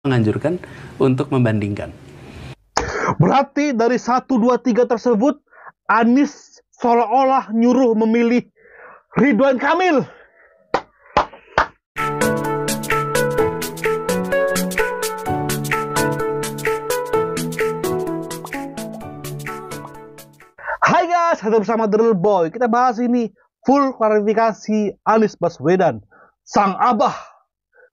menganjurkan untuk membandingkan. Berarti dari 1, 2, 3 tersebut, Anies seolah-olah nyuruh memilih Ridwan Kamil. Hai guys, ketemu bersama The Real Boy. Kita bahas ini full klarifikasi Anies Baswedan, sang abah,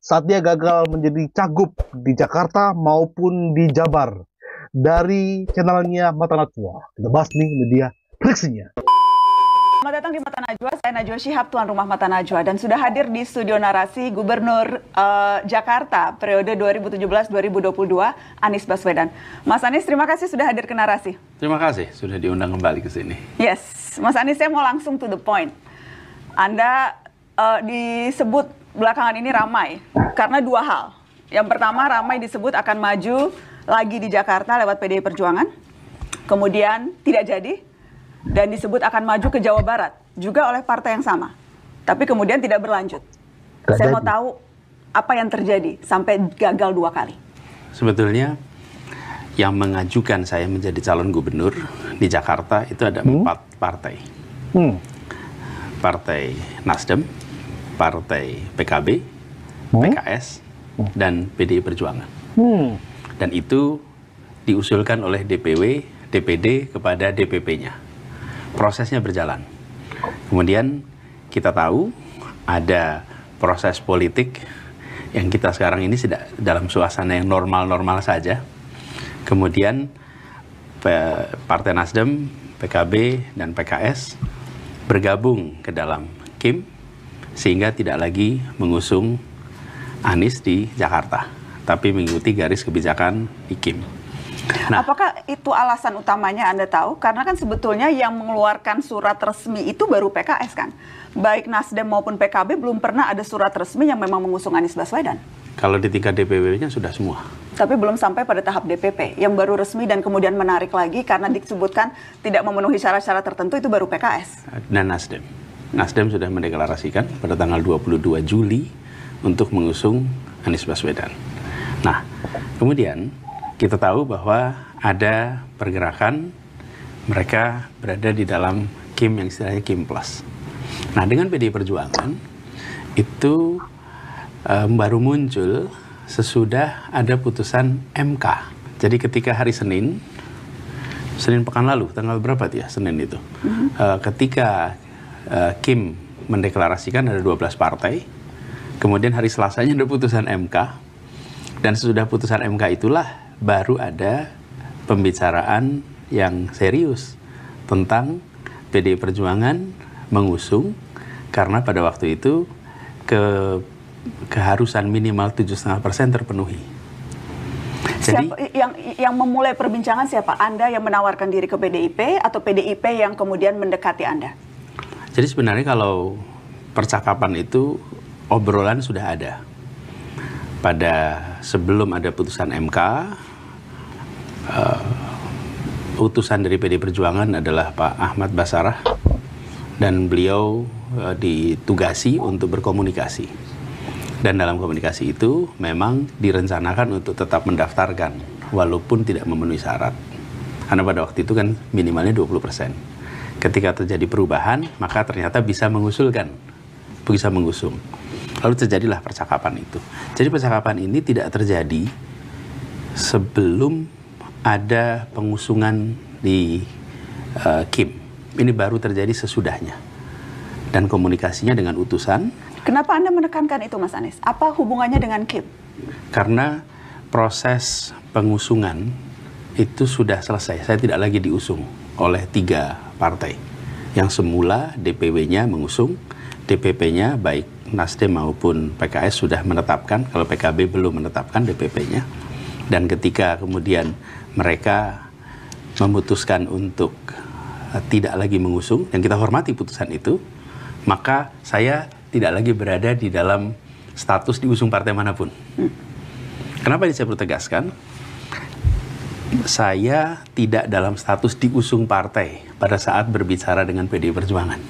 saat dia gagal menjadi cagup di Jakarta maupun di Jabar. Dari channelnya Mata Najwa. Kita bahas nih, ini dia prediksinya. Selamat datang di Mata Najwa, saya Najwa Shihab, tuan rumah Mata Najwa, dan sudah hadir di studio narasi Gubernur Jakarta periode 2017-2022, Anies Baswedan. Mas Anies, terima kasih sudah hadir ke narasi. Terima kasih sudah diundang kembali ke sini. Yes, Mas Anies, saya mau langsung to the point. Anda disebut belakangan ini ramai karena dua hal. Yang pertama, ramai disebut akan maju lagi di Jakarta lewat PDI Perjuangan, kemudian tidak jadi, dan disebut akan maju ke Jawa Barat, juga oleh partai yang sama, tapi kemudian tidak berlanjut. Saya mau tahu apa yang terjadi sampai gagal 2 kali. Sebetulnya yang mengajukan saya menjadi calon gubernur di Jakarta itu ada 4 partai. Partai Nasdem, Partai PKB, PKS, dan PDI Perjuangan. Dan itu diusulkan oleh DPW, DPD kepada DPP-nya. Prosesnya berjalan. Kemudian kita tahu ada proses politik yang kita sekarang ini tidak dalam suasana yang normal-normal saja. Kemudian Partai Nasdem, PKB, dan PKS bergabung ke dalam KIM sehingga tidak lagi mengusung Anies di Jakarta, tapi mengikuti garis kebijakan di KIM. Nah, apakah itu alasan utamanya Anda tahu? Karena kan sebetulnya yang mengeluarkan surat resmi itu baru PKS kan? Baik Nasdem maupun PKB belum pernah ada surat resmi yang memang mengusung Anies Baswedan. Kalau di tingkat DPW-nya sudah semua. Tapi belum sampai pada tahap DPP. Yang baru resmi dan kemudian menarik lagi karena disebutkan tidak memenuhi syarat-syarat tertentu itu baru PKS. Dan Nasdem. Nasdem sudah mendeklarasikan pada tanggal 22 Juli untuk mengusung Anies Baswedan. Nah, kemudian kita tahu bahwa ada pergerakan mereka berada di dalam KIM yang istilahnya KIM Plus. Nah, dengan PDI Perjuangan itu baru muncul sesudah ada putusan MK. Jadi ketika hari Senin pekan lalu, tanggal berapa ya Senin itu? Ketika KIM mendeklarasikan ada 12 partai, kemudian hari Selasanya ada putusan MK, dan sesudah putusan MK itulah baru ada pembicaraan yang serius tentang PDI Perjuangan mengusung, karena pada waktu itu keharusan minimal 7,5% terpenuhi. Jadi, yang memulai perbincangan siapa? Anda yang menawarkan diri ke PDIP atau PDIP yang kemudian mendekati Anda? Jadi sebenarnya kalau percakapan itu obrolan sudah ada. Pada sebelum ada putusan MK, utusan dari PDI Perjuangan adalah Pak Ahmad Basarah, dan beliau ditugasi untuk berkomunikasi. Dan dalam komunikasi itu memang direncanakan untuk tetap mendaftarkan walaupun tidak memenuhi syarat. Karena pada waktu itu kan minimalnya 20%. Ketika terjadi perubahan, maka ternyata bisa mengusung. Lalu terjadilah percakapan itu. Jadi percakapan ini tidak terjadi sebelum ada pengusungan di KIM. Ini baru terjadi sesudahnya. Dan komunikasinya dengan utusan. Kenapa Anda menekankan itu, Mas Anies? Apa hubungannya dengan KIM? Karena proses pengusungan itu sudah selesai. Saya tidak lagi diusung oleh 3 partai. Yang semula DPW-nya mengusung, DPP-nya baik Nasdem maupun PKS sudah menetapkan, kalau PKB belum menetapkan DPP-nya. Dan ketika kemudian mereka memutuskan untuk tidak lagi mengusung, dan kita hormati putusan itu, maka saya tidak lagi berada di dalam status diusung partai manapun. Kenapa saya perlu tegaskan? Saya tidak dalam status diusung partai pada saat berbicara dengan PDI Perjuangan.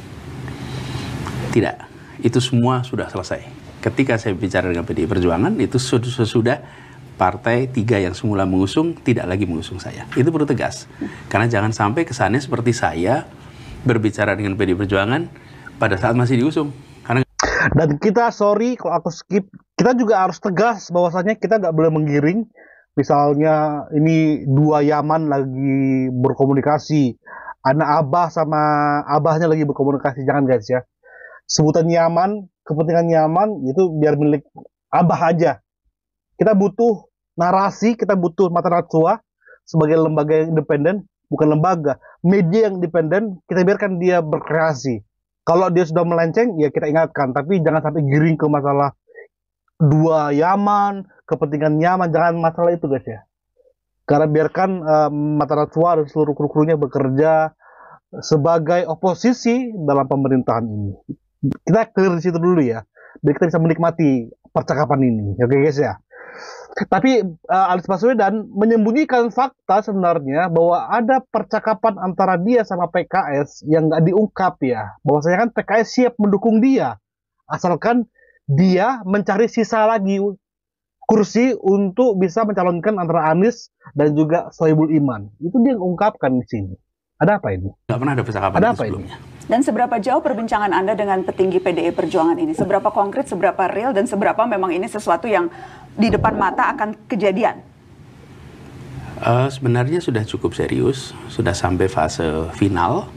Tidak. Itu semua sudah selesai. Ketika saya bicara dengan PDI Perjuangan, itu sudah partai 3 yang semula mengusung tidak lagi mengusung saya. Itu perlu tegas. Karena jangan sampai kesannya seperti saya berbicara dengan PDI Perjuangan pada saat masih diusung. Karena Dan kita sorry kalau aku skip, kita juga harus tegas bahwasanya kita nggak boleh menggiring. Misalnya ini dua Yaman lagi berkomunikasi, anak abah sama abahnya lagi berkomunikasi, jangan guys ya. Sebutan Yaman, kepentingan Yaman itu biar milik abah aja. Kita butuh narasi, kita butuh mata najwa sebagai lembaga yang independen, bukan lembaga, media yang independen, kita biarkan dia berkreasi. Kalau dia sudah melenceng, ya kita ingatkan, tapi jangan sampai giring ke masalah dua Yaman, kepentingan Yaman, jangan masalah itu guys ya. Karena biarkan mata najwa dan seluruh kru-krunya bekerja sebagai oposisi dalam pemerintahan ini. Kita clear di situ dulu ya, biar kita bisa menikmati percakapan ini, oke guys ya. Tapi Anies Baswedan menyembunyikan fakta sebenarnya bahwa ada percakapan antara dia sama PKS yang nggak diungkap ya. Bahwasanya kan PKS siap mendukung dia, asalkan dia mencari sisa lagi kursi untuk bisa mencalonkan antara Anies dan juga Sohibul Iman. Itu dia ungkapkan di sini. Ada apa ini? nggak pernah ada percakapan Ada itu apa sebelumnya. Dan seberapa jauh perbincangan Anda dengan petinggi PDI Perjuangan ini? Seberapa konkret, seberapa real, dan seberapa memang ini sesuatu yang di depan mata akan kejadian? Sebenarnya sudah cukup serius, sudah sampai fase final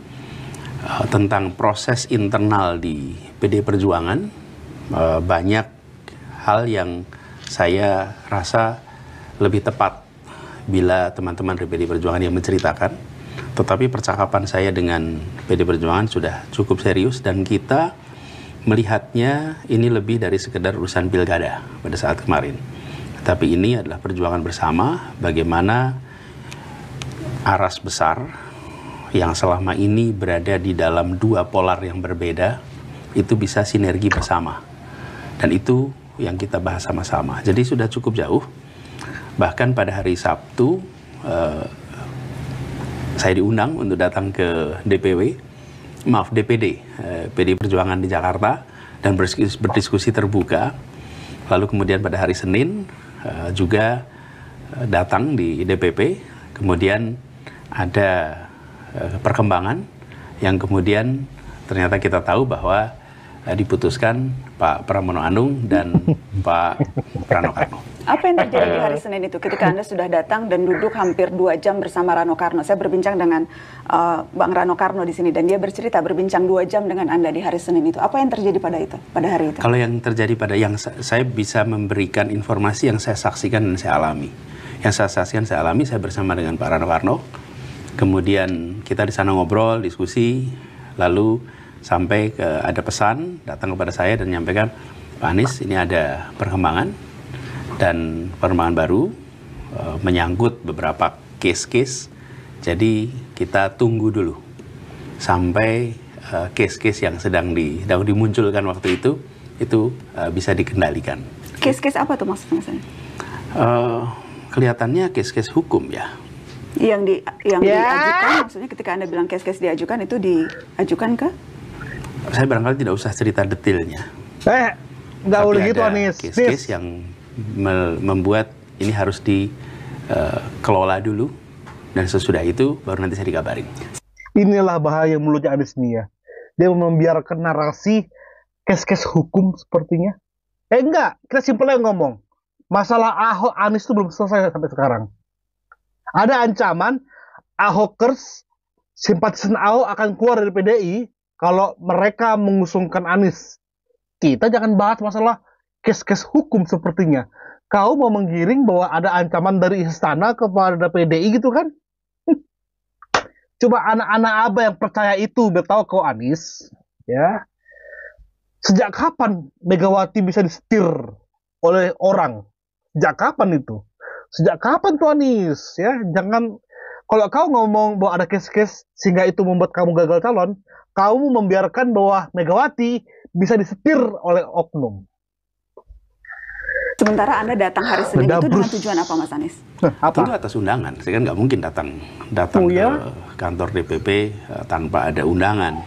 tentang proses internal di PDI Perjuangan. Banyak hal yang saya rasa lebih tepat bila teman-teman dari PDI Perjuangan yang menceritakan. Tetapi percakapan saya dengan PDI Perjuangan sudah cukup serius dan kita melihatnya ini lebih dari sekedar urusan pilkada pada saat kemarin. Tapi ini adalah perjuangan bersama bagaimana aras besar yang selama ini berada di dalam dua polar yang berbeda itu bisa sinergi bersama. Dan itu yang kita bahas sama-sama. Jadi sudah cukup jauh. Bahkan pada hari Sabtu saya diundang untuk datang ke DPD PDI Perjuangan di Jakarta dan berdiskusi terbuka. Lalu kemudian pada hari Senin juga datang di DPP. Kemudian ada perkembangan yang kemudian ternyata kita tahu bahwa diputuskan Pak Pramono Anung dan Pak Rano Karno. Apa yang terjadi di hari Senin itu ketika Anda sudah datang dan duduk hampir 2 jam bersama Rano Karno? Saya berbincang dengan Bang Rano Karno di sini dan dia bercerita berbincang 2 jam dengan Anda di hari Senin itu. Apa yang terjadi pada hari itu? Kalau yang terjadi pada saya bisa memberikan informasi yang saya saksikan dan saya alami. Yang saya saksikan saya alami, saya bersama dengan Pak Rano Karno. Kemudian kita di sana ngobrol, diskusi, lalu sampai ada pesan datang kepada saya dan menyampaikan, Pak Anies ini ada perkembangan. Dan perkembangan baru menyangkut beberapa case-case. Jadi kita tunggu dulu sampai case-case yang sedang dimunculkan waktu itu bisa dikendalikan. Case-case apa tuh maksudnya? Kelihatannya case-case hukum ya. Yang diajukan, maksudnya ketika Anda bilang case-case diajukan, itu diajukan ke? Saya barangkali tidak usah cerita detailnya. Nggak boleh gitu Anies. Case-case yang membuat ini harus dikelola dulu dan sesudah itu baru nanti saya dikabarin. Inilah bahaya mulutnya Anies nih ya. Dia membiarkan narasi case-case hukum sepertinya. Enggak, kita simpelnya ngomong. Masalah Ahok Anies itu belum selesai sampai sekarang. Ada ancaman Ahokers, simpatisan Ahok akan keluar dari PDI kalau mereka mengusungkan Anies. Kita jangan bahas masalah case-case hukum sepertinya. Kau mau menggiring bahwa ada ancaman dari istana kepada PDI gitu kan? Coba anak-anak abah yang percaya itu biar tahu kau Anies. Ya. Sejak kapan Megawati bisa disetir oleh orang? Sejak kapan itu? Sejak kapan tuh Anies? Ya, jangan, kalau kau ngomong bahwa ada case-case sehingga itu membuat kamu gagal calon, kamu membiarkan bahwa Megawati bisa disetir oleh oknum. Sementara Anda datang hari Senin itu dengan tujuan apa, Mas Anies? Tentu atas undangan. Saya kan nggak mungkin datang ke kantor DPP tanpa ada undangan.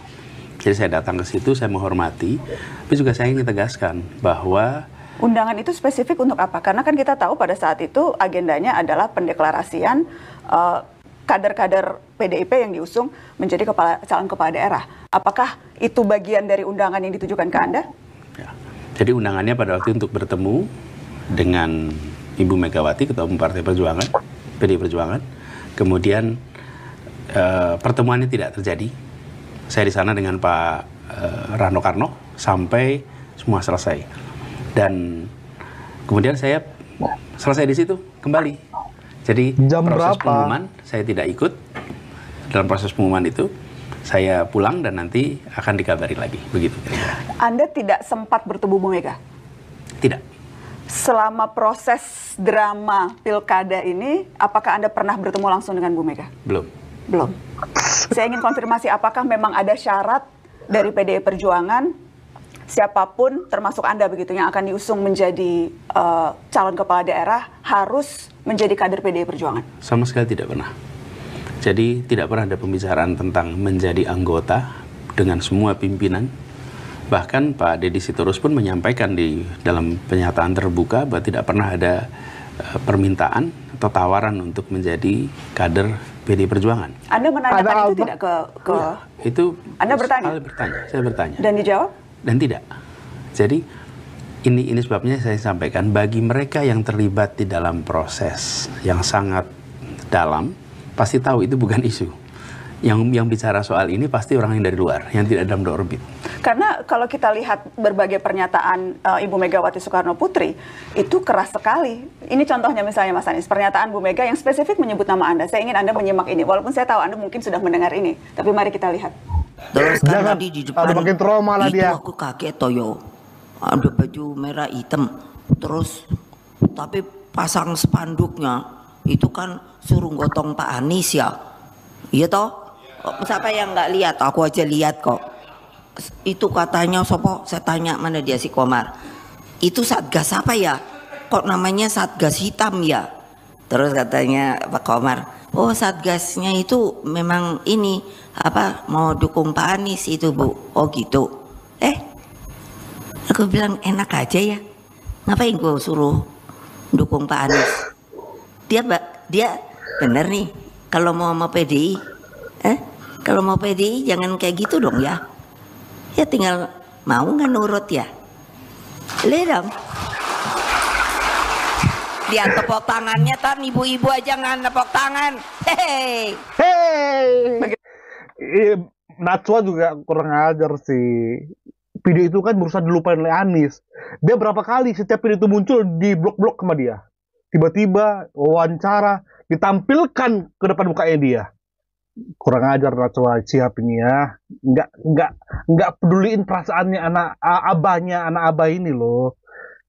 Jadi saya datang ke situ, saya menghormati. Tapi juga saya ingin tegaskan bahwa Undangan itu spesifik untuk apa? Karena kan kita tahu pada saat itu agendanya adalah pendeklarasian kader-kader PDIP yang diusung menjadi calon kepala daerah. Apakah itu bagian dari undangan yang ditujukan ke Anda? Ya. Jadi undangannya pada waktu untuk bertemu dengan Ibu Megawati, Ketua Umum Partai Perjuangan, PDI Perjuangan. Kemudian pertemuannya tidak terjadi. Saya di sana dengan Pak Rano Karno sampai semua selesai. Dan kemudian saya selesai di situ kembali. Jadi Jam proses berapa? pengumuman saya tidak ikut. Dalam proses pengumuman itu saya pulang dan nanti akan dikabari lagi, begitu kira-kira. Anda tidak sempat bertemu Bu Mega? Tidak. Selama proses drama pilkada ini, apakah Anda pernah bertemu langsung dengan Bu Mega? Belum. Belum. Saya ingin konfirmasi apakah memang ada syarat dari PDI Perjuangan siapapun termasuk Anda begitu yang akan diusung menjadi calon kepala daerah harus menjadi kader PDI Perjuangan? Sama sekali tidak pernah. Jadi tidak pernah ada pembicaraan tentang menjadi anggota dengan semua pimpinan. Bahkan Pak Deddy Sitorus pun menyampaikan di dalam pernyataan terbuka bahwa tidak pernah ada permintaan atau tawaran untuk menjadi kader PDI Perjuangan. Anda menanyakan itu tidak ke Itu Anda bertanya? Saya bertanya. Dan dijawab? Dan tidak. Jadi ini sebabnya saya sampaikan bagi mereka yang terlibat di dalam proses yang sangat dalam pasti tahu itu bukan isu. Yang bicara soal ini pasti orang yang dari luar, yang tidak dalam orbit. Karena kalau kita lihat berbagai pernyataan Ibu Megawati Soekarno Putri itu keras sekali. Ini contohnya misalnya Mas Anies, pernyataan Bu Mega yang spesifik menyebut nama Anda. Saya ingin Anda menyimak ini, walaupun saya tahu Anda mungkin sudah mendengar ini. Tapi mari kita lihat. Terus kan Jangan, tadi di depan ada makin trauma lah itu dia. aku kaget toyo, ada baju merah hitam, terus tapi pasang spanduknya itu kan suruh gotong Pak Anies ya, iya toh? Siapa yang nggak lihat? Aku aja lihat kok. Itu katanya sopo? Saya tanya mana dia si Komar. Itu Satgas apa ya? Kok namanya Satgas hitam ya? Terus katanya Pak Komar, oh Satgasnya itu memang ini apa mau dukung Pak Anies itu Bu. Oh gitu. Aku bilang enak aja ya. Ngapain gue suruh dukung Pak Anies? Dia bener nih. Kalau mau PDI, kalau mau PDI jangan kayak gitu dong ya. Ya tinggal mau nggak nurut ya. Lihat dong. Dia tepuk tangannya tan ibu-ibu aja nggak tepuk tangan. Hei. Najwa juga kurang ajar sih. Video itu kan berusaha dilupain oleh Anies. Dia berapa kali setiap video itu muncul di blok-blok sama dia. Tiba-tiba wawancara ditampilkan ke depan mukanya dia. Kurang ajar Najwa Shihab ini ya. Nggak peduliin perasaannya anak abah ini loh.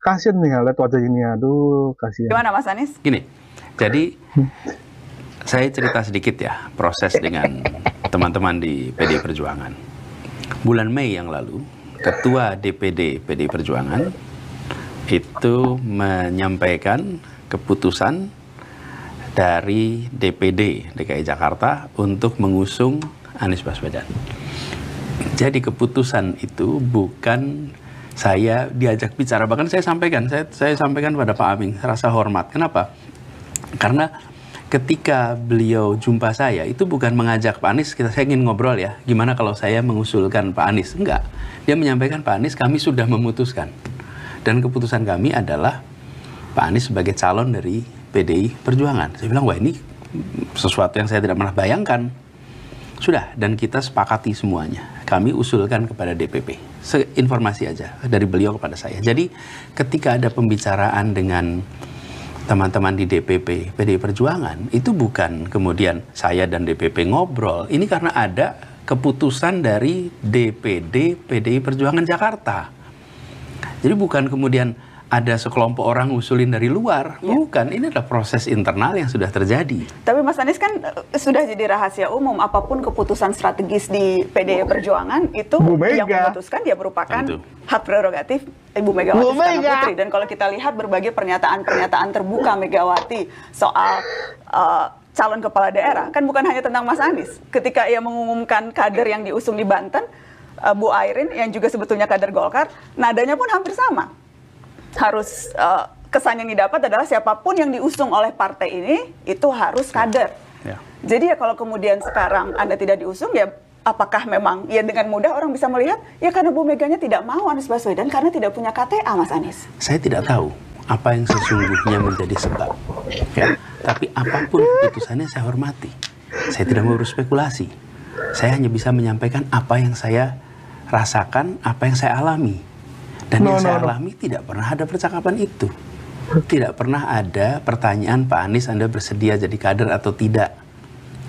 Kasian nih lihat wajah ini, aduh kasian. Gimana Mas Anies? Gini, jadi saya cerita sedikit ya proses dengan teman-teman di PDI Perjuangan. Bulan Mei yang lalu, Ketua DPD PDI Perjuangan itu menyampaikan keputusan dari DPD DKI Jakarta untuk mengusung Anies Baswedan. Jadi keputusan itu bukan saya diajak bicara, bahkan saya sampaikan pada Pak Aming rasa hormat. Kenapa? Karena ketika beliau jumpa saya itu bukan mengajak Pak Anies, saya ingin ngobrol ya, gimana kalau saya mengusulkan Pak Anies. Enggak, dia menyampaikan Pak Anies kami sudah memutuskan. Dan keputusan kami adalah Pak Anies sebagai calon dari PDI Perjuangan. Saya bilang, wah ini sesuatu yang saya tidak pernah bayangkan. Sudah, dan kita sepakati semuanya. Kami usulkan kepada DPP. Informasi aja dari beliau kepada saya. Jadi ketika ada pembicaraan dengan teman-teman di DPP PDI Perjuangan, itu bukan kemudian saya dan DPP ngobrol. Ini karena ada keputusan dari DPD PDI Perjuangan Jakarta. Jadi bukan kemudian ada sekelompok orang ngusulin dari luar. Bukan, ini adalah proses internal yang sudah terjadi. Tapi Mas Anies kan sudah jadi rahasia umum, apapun keputusan strategis di PDI Perjuangan itu yang memutuskan dia merupakan hak prerogatif Ibu Megawati Soekarno Putri. Dan kalau kita lihat berbagai pernyataan-pernyataan terbuka Megawati soal calon kepala daerah, kan bukan hanya tentang Mas Anies. Ketika ia mengumumkan kader yang diusung di Banten, Bu Airin yang juga sebetulnya kader Golkar, nadanya pun hampir sama. harus kesan yang didapat adalah siapapun yang diusung oleh partai ini itu harus kader. Ya. Jadi ya kalau kemudian sekarang Anda tidak diusung, ya apakah memang ya dengan mudah orang bisa melihat ya karena Bu Meganya tidak mau Anies Baswedan karena tidak punya KTA, Mas Anies? Saya tidak tahu apa yang sesungguhnya menjadi sebab. Ya. Tapi apapun keputusannya saya hormati. Saya tidak mau berspekulasi. Saya hanya bisa menyampaikan apa yang saya rasakan, apa yang saya alami. Dan yang saya alami tidak pernah ada percakapan itu. Tidak pernah ada pertanyaan, Pak Anies Anda bersedia jadi kader atau tidak.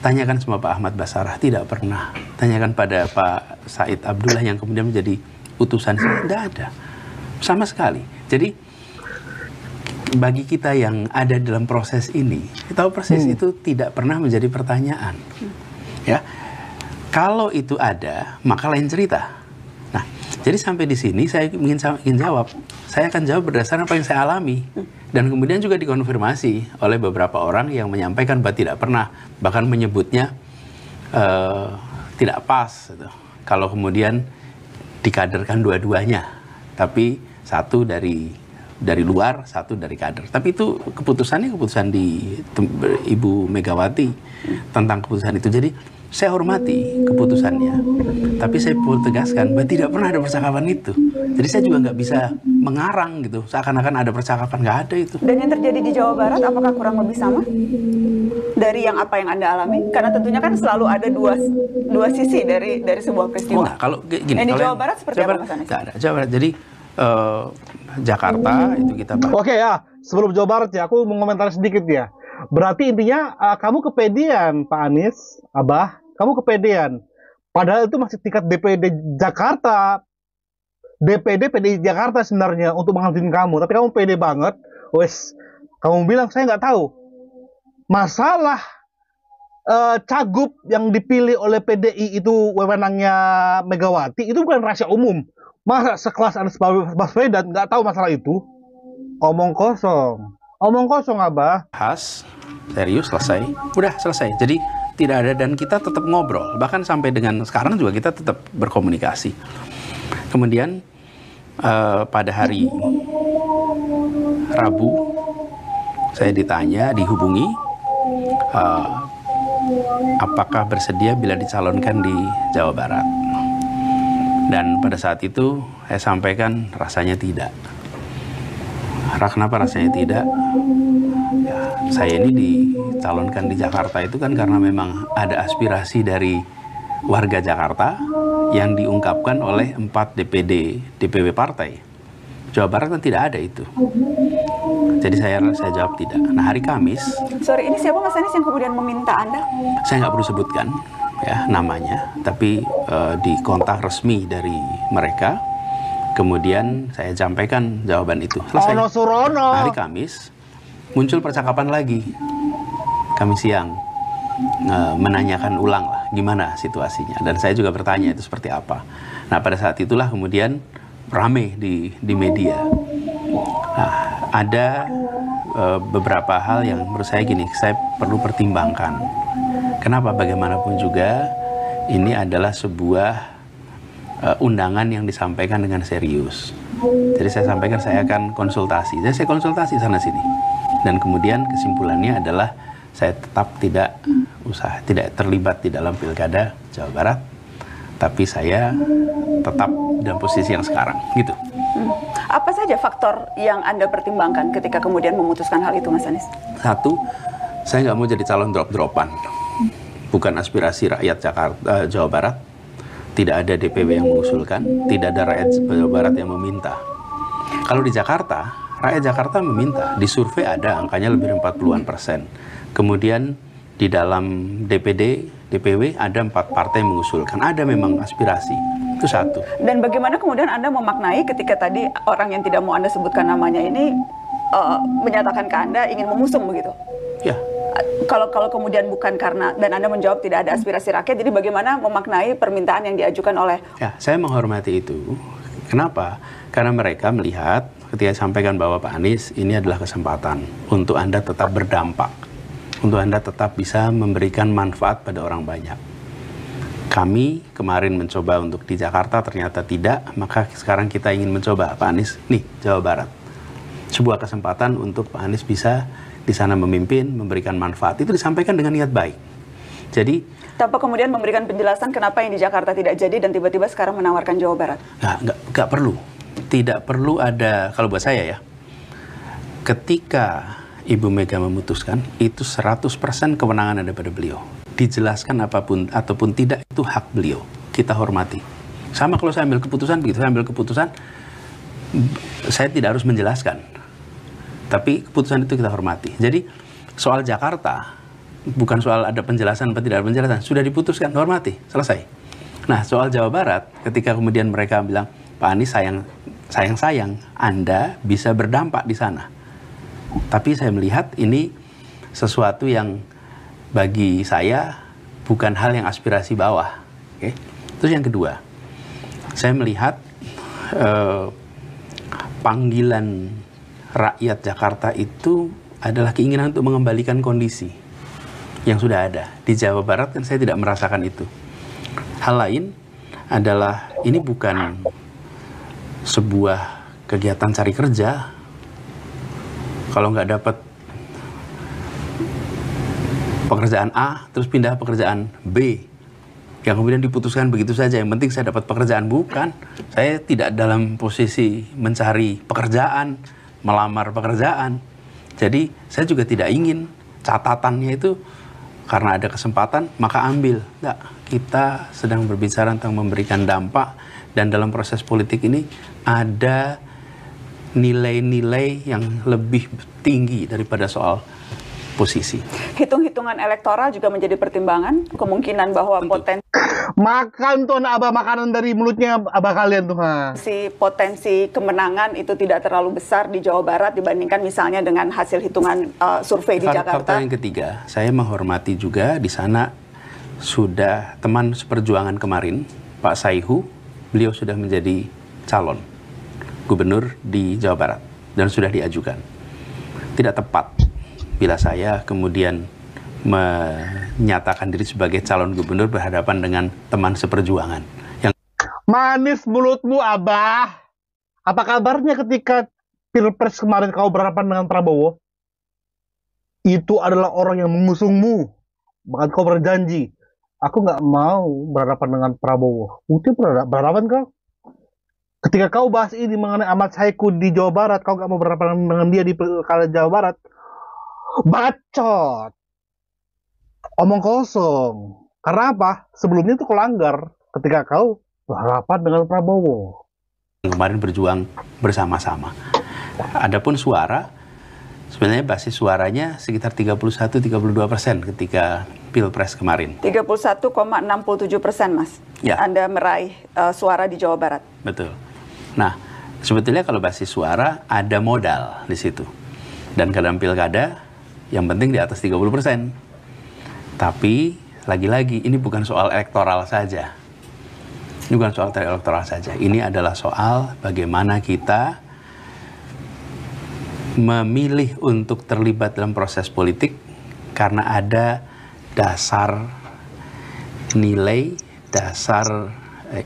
Tanyakan sama Pak Ahmad Basarah, tidak pernah. Tanyakan pada Pak Said Abdullah yang kemudian menjadi utusan saya, tidak ada. Sama sekali. Jadi bagi kita yang ada dalam proses ini, kita tahu proses itu tidak pernah menjadi pertanyaan. Ya, kalau itu ada, maka lain cerita. Nah, jadi sampai di sini saya ingin jawab. Saya akan jawab berdasarkan apa yang saya alami. Dan kemudian juga dikonfirmasi oleh beberapa orang yang menyampaikan bahwa tidak pernah, bahkan menyebutnya tidak pas. Gitu. Kalau kemudian dikaderkan dua-duanya, tapi satu dari luar, satu dari kader. Tapi itu keputusannya keputusan di Ibu Megawati tentang keputusan itu. Jadi saya hormati keputusannya, tapi saya perlu tegaskan bahwa tidak pernah ada percakapan itu. Jadi saya juga nggak bisa mengarang gitu, seakan-akan ada percakapan, nggak ada itu. Dan yang terjadi di Jawa Barat apakah kurang lebih sama dari yang apa yang Anda alami? Karena tentunya kan selalu ada dua sisi dari sebuah peristiwa. Enggak, kalau gini. Di Jawa Barat seperti apa, Mas Anies? Nggak ada. Jawa Barat. Jadi Jakarta itu kita bahas. Oke ya, sebelum Jawa Barat ya, aku mau komentar sedikit ya. Berarti intinya kamu kepedean, Pak Anies, Abah. Kamu kepedean. Padahal itu masih tingkat DPD Jakarta. DPD PDI Jakarta sebenarnya untuk mengajuin kamu. Tapi kamu pede banget. Wes, kamu bilang saya nggak tahu. Masalah cagup yang dipilih oleh PDI itu wewenangnya Megawati, itu bukan rahasia umum. Masa sekelas Anies Baswedan nggak tahu masalah itu? Omong kosong. Omong kosong, Abah. Bahas, serius, selesai. Udah selesai. Jadi tidak ada, dan kita tetap ngobrol. Bahkan sampai dengan sekarang juga kita tetap berkomunikasi. Kemudian pada hari Rabu saya ditanya, dihubungi, apakah bersedia bila dicalonkan di Jawa Barat. Dan pada saat itu saya sampaikan rasanya tidak. Kenapa rasanya tidak? Ya, saya ini dicalonkan di Jakarta itu kan karena memang ada aspirasi dari warga Jakarta yang diungkapkan oleh 4 DPW partai. Jawa Barat kan tidak ada itu. Jadi saya jawab tidak. Nah, hari Kamis. Sorry, ini siapa Mas Anies yang kemudian meminta Anda? Saya nggak perlu sebutkan ya namanya, tapi di kontak resmi dari mereka. Kemudian saya sampaikan jawaban itu. Selesai. Hari Kamis muncul percakapan lagi. Kamis siang menanyakan ulang lah gimana situasinya. Dan saya juga bertanya itu seperti apa. Nah, pada saat itulah kemudian rame di media. Nah, ada beberapa hal yang menurut saya gini, saya perlu pertimbangkan. Kenapa? Bagaimanapun juga ini adalah sebuah undangan yang disampaikan dengan serius. Jadi saya sampaikan saya akan konsultasi. Jadi saya konsultasi sana sini. Dan kemudian kesimpulannya adalah saya tetap tidak terlibat di dalam pilkada Jawa Barat. Tapi saya tetap dalam posisi yang sekarang, gitu. Apa saja faktor yang Anda pertimbangkan ketika kemudian memutuskan hal itu, Mas Anies? Satu, saya nggak mau jadi calon drop-dropan. Bukan aspirasi rakyat Jawa Barat. Tidak ada DPW yang mengusulkan, tidak ada rakyat Jawa Barat yang meminta. Kalau di Jakarta, rakyat Jakarta meminta, di survei ada angkanya lebih dari 40-an%. Kemudian di dalam DPW ada 4 partai yang mengusulkan, ada memang aspirasi. Itu satu. Dan bagaimana kemudian Anda memaknai ketika tadi orang yang tidak mau Anda sebutkan namanya ini menyatakan ke Anda ingin mengusung begitu? Ya. Kalau kemudian bukan karena, dan Anda menjawab tidak ada aspirasi rakyat, jadi bagaimana memaknai permintaan yang diajukan oleh... Ya, saya menghormati itu. Kenapa? Karena mereka melihat ketika sampaikan bahwa Pak Anies ini adalah kesempatan untuk Anda tetap berdampak, untuk Anda tetap bisa memberikan manfaat pada orang banyak. Kami kemarin mencoba untuk di Jakarta, ternyata tidak, maka sekarang kita ingin mencoba Pak Anies, nih Jawa Barat. sebuah kesempatan untuk Pak Anies bisa di sana memimpin, memberikan manfaat. Itu disampaikan dengan niat baik. Jadi tanpa kemudian memberikan penjelasan kenapa yang di Jakarta tidak jadi dan tiba-tiba sekarang menawarkan Jawa Barat. nggak perlu. Tidak perlu ada, kalau buat saya ya, ketika Ibu Mega memutuskan, itu 100% kewenangan ada pada beliau. Dijelaskan apapun ataupun tidak, itu hak beliau. Kita hormati. Sama kalau saya ambil keputusan, begitu saya ambil keputusan, saya tidak harus menjelaskan. Tapi keputusan itu kita hormati. Jadi soal Jakarta, bukan soal ada penjelasan atau tidak ada penjelasan, sudah diputuskan, hormati, selesai. Nah, soal Jawa Barat, ketika kemudian mereka bilang, Pak Anies sayang Anda bisa berdampak di sana. Tapi saya melihat ini sesuatu yang bagi saya bukan hal yang aspirasi bawah. Okay? Terus yang kedua, saya melihat panggilan rakyat Jakarta itu adalah keinginan untuk mengembalikan kondisi yang sudah ada. Di Jawa Barat kan saya tidak merasakan itu. Hal lain adalah ini bukan sebuah kegiatan cari kerja. Kalau nggak dapat pekerjaan A, terus pindah pekerjaan B, yang kemudian diputuskan begitu saja, yang penting saya dapat pekerjaan. Bukan, saya tidak dalam posisi mencari pekerjaan, melamar pekerjaan. Jadi saya juga tidak ingin catatannya itu karena ada kesempatan maka ambil. Enggak, kita sedang berbicara tentang memberikan dampak, dan dalam proses politik ini ada nilai-nilai yang lebih tinggi daripada soal posisi. Hitung-hitungan elektoral juga menjadi pertimbangan, kemungkinan bahwa Makan tuh anak abah makanan dari mulutnya abah kalian tuh. potensi kemenangan itu tidak terlalu besar di Jawa Barat dibandingkan misalnya dengan hasil hitungan survei di Jakarta. Faktor yang ketiga, saya menghormati juga di sana sudah teman seperjuangan kemarin, Pak Saihu, beliau sudah menjadi calon gubernur di Jawa Barat dan sudah diajukan. Tidak tepat bila saya kemudian menyatakan diri sebagai calon gubernur berhadapan dengan teman seperjuangan. Yang manis mulutmu, Abah. Apa kabarnya ketika Pilpres kemarin kau berhadapan dengan Prabowo? Itu adalah orang yang mengusungmu. Bahkan kau berjanji, aku nggak mau berhadapan dengan Prabowo. Bukti berhadapan kau. Ketika kau bahas ini mengenai Ahmad Saiku di Jawa Barat, kau nggak mau berhadapan dengan dia di Pilkada Jawa Barat. Bacot. Omong kosong. Karena apa? Sebelumnya itu kelanggar ketika kau berhadapan dengan Prabowo. Kemarin berjuang bersama-sama. Adapun suara, sebenarnya basis suaranya sekitar 31-32% ketika Pilpres kemarin. 31,67%, Mas. Ya. Anda meraih suara di Jawa Barat. Betul. Nah, sebetulnya kalau basis suara ada modal di situ. Dan dalam pilkada, yang penting di atas 30%. Tapi, lagi-lagi, ini bukan soal elektoral saja. Ini bukan soal elektoral saja. Ini adalah soal bagaimana kita memilih untuk terlibat dalam proses politik karena ada dasar nilai, dasar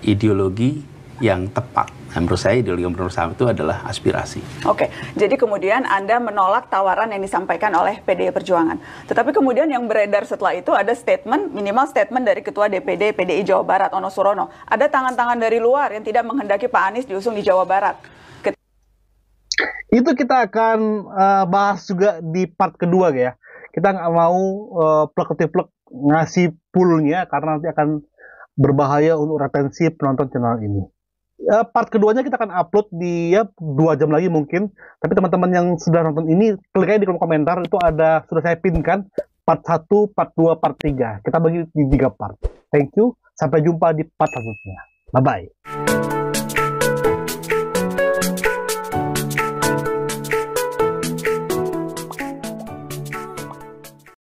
ideologi yang tepat. Dan menurut saya ideologi yang bersama itu adalah aspirasi. Oke, jadi kemudian Anda menolak tawaran yang disampaikan oleh PDI Perjuangan. Tetapi kemudian yang beredar setelah itu ada statement, minimal statement dari Ketua DPD PDI Jawa Barat, Ono Surono. Ada tangan-tangan dari luar yang tidak menghendaki Pak Anies diusung di Jawa Barat. Itu kita akan bahas juga di part kedua ya. Kita nggak mau plek-plek ngasih poolnya karena nanti akan berbahaya untuk retensi penonton channel ini. Part keduanya kita akan upload di 2 jam lagi mungkin. Tapi teman-teman yang sudah nonton ini, klik aja di kolom komentar, itu ada, sudah saya pinkan part 1, part 2, part 3. Kita bagi di 3 part. Thank you, sampai jumpa di part selanjutnya. Bye-bye.